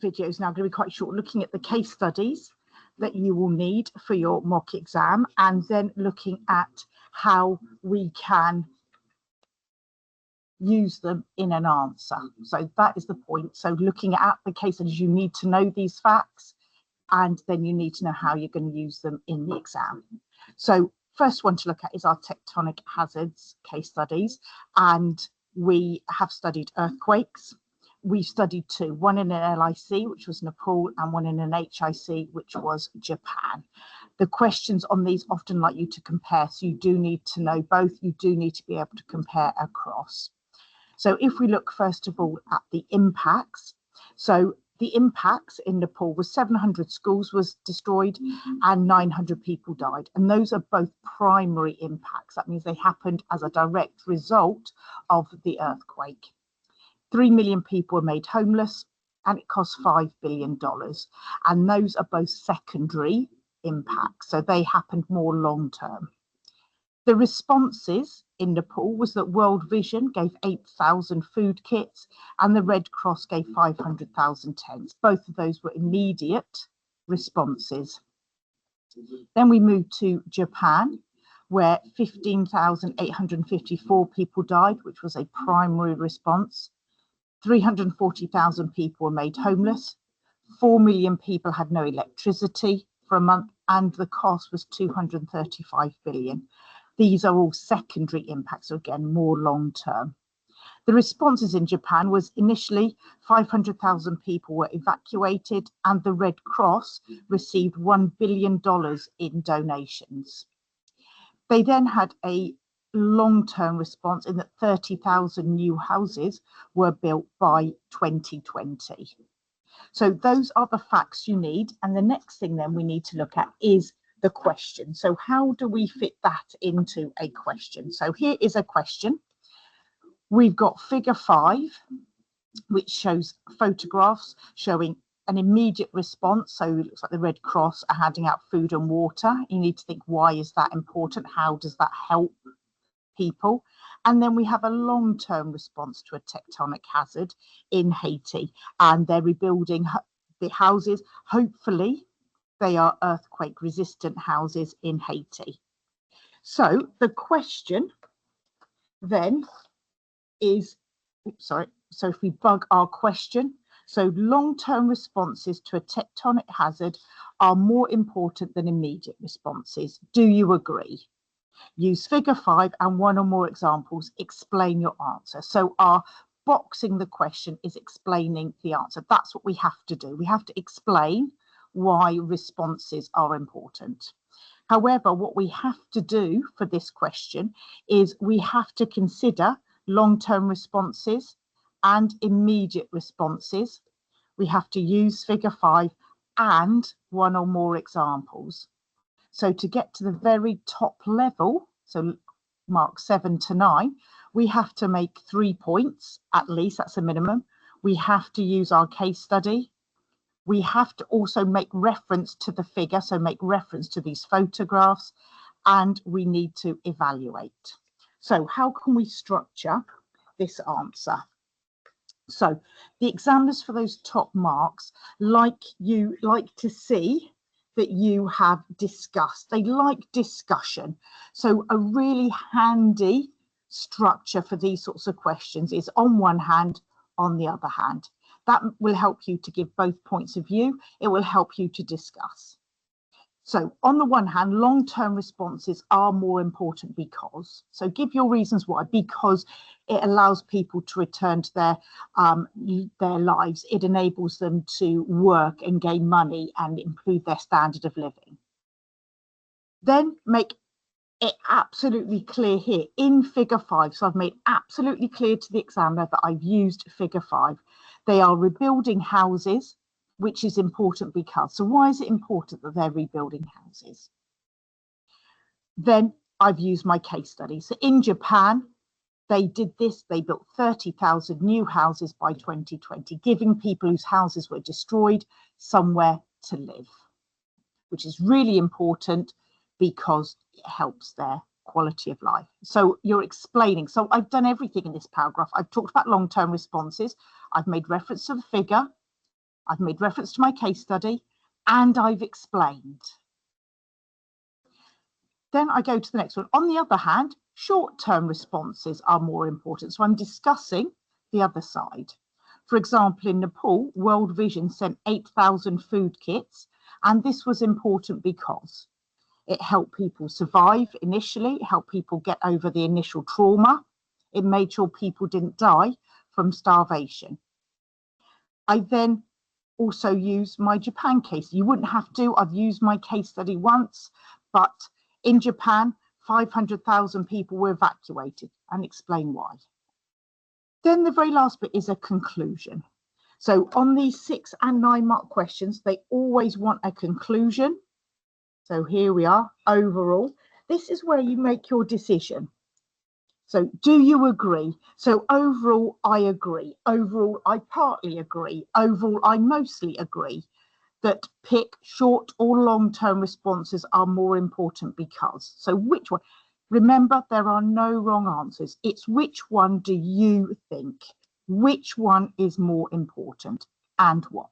video is now going to be quite short, looking at the case studies that you will need for your mock exam, and then looking at how we can use them in an answer. So that is the point. So looking at the case studies, you need to know these facts, and then you need to know how you're going to use them in the exam. So first one to look at is our tectonic hazards case studies, and we have studied earthquakes. We studied two, one in an LIC, which was Nepal, and one in an HIC, which was Japan. The questions on these often like you to compare, so you do need to know both. You do need to be able to compare across. So if we look first of all at the impacts, so the impacts in Nepal was 700 schools was destroyed and 900 people died. And those are both primary impacts. That means they happened as a direct result of the earthquake. 3 million people were made homeless, and it cost $5 billion. And those are both secondary impacts. So they happened more long term. The responses in Nepal was that World Vision gave 8,000 food kits and the Red Cross gave 500,000 tents. Both of those were immediate responses. Then we moved to Japan, where 15,854 people died, which was a primary response. 340,000 people were made homeless. 4 million people had no electricity for a month, and the cost was 235 billion. These are all secondary impacts, so again, more long term. The responses in Japan was initially 500,000 people were evacuated, and the Red Cross received $1 billion in donations. They then had a long-term response in that 30,000 new houses were built by 2020. So those are the facts you need. And the next thing then we need to look at is the question. So how do we fit that into a question? So here is a question. We've got figure 5, which shows photographs showing an immediate response. So it looks like the Red Cross are handing out food and water. You need to think, why is that important? How does that help people? And then we have a long-term response to a tectonic hazard in Haiti, and they're rebuilding the houses. Hopefully they are earthquake resistant houses in Haiti. So the question then is, so if we bug our question, so long-term responses to a tectonic hazard are more important than immediate responses. Do you agree? Use figure 5 and one or more examples, explain your answer. So our boxing the question is explaining the answer. That's what we have to do. We have to explain why responses are important. However, what we have to do for this question is we have to consider long-term responses and immediate responses. We have to use figure 5 and one or more examples. So to get to the very top level, so mark 7 to 9, we have to make 3 points, at least, that's a minimum. We have to use our case study. We have to also make reference to the figure, so make reference to these photographs, and we need to evaluate. So how can we structure this answer? So the examiners for those top marks like to see that you have discussed. They like discussion. So a really handy structure for these sorts of questions is on one hand, on the other hand. That will help you to give both points of view. It will help you to discuss. So on the one hand, long-term responses are more important because, so give your reasons why, because it allows people to return to their lives. It enables them to work and gain money and improve their standard of living. Then make it absolutely clear here in figure 5. So I've made absolutely clear to the examiner that I've used figure 5. They are rebuilding houses, which is important because, so why is it important that they're rebuilding houses? Then I've used my case study. So in Japan, they did this, they built 30,000 new houses by 2020, giving people whose houses were destroyed somewhere to live, which is really important because it helps their quality of life. So you're explaining, so I've done everything in this paragraph. I've talked about long-term responses. I've made reference to the figure. I've made reference to my case study and I've explained. Then I go to the next one. On the other hand, short-term responses are more important. So I'm discussing the other side. For example, in Nepal, World Vision sent 8,000 food kits, and this was important because it helped people survive initially, it helped people get over the initial trauma, it made sure people didn't die from starvation. I then also use my Japan case. You wouldn't have to, I've used my case study once, but in Japan, 500,000 people were evacuated, and explain why. Then the very last bit is a conclusion. So on these 6 and 9 mark questions, they always want a conclusion. So here we are, overall. This is where you make your decision. So do you agree? So overall, I agree. Overall, I partly agree. Overall, I mostly agree that pick short or long-term responses are more important because. So which one? Remember, there are no wrong answers. It's which one do you think? Which one is more important and why?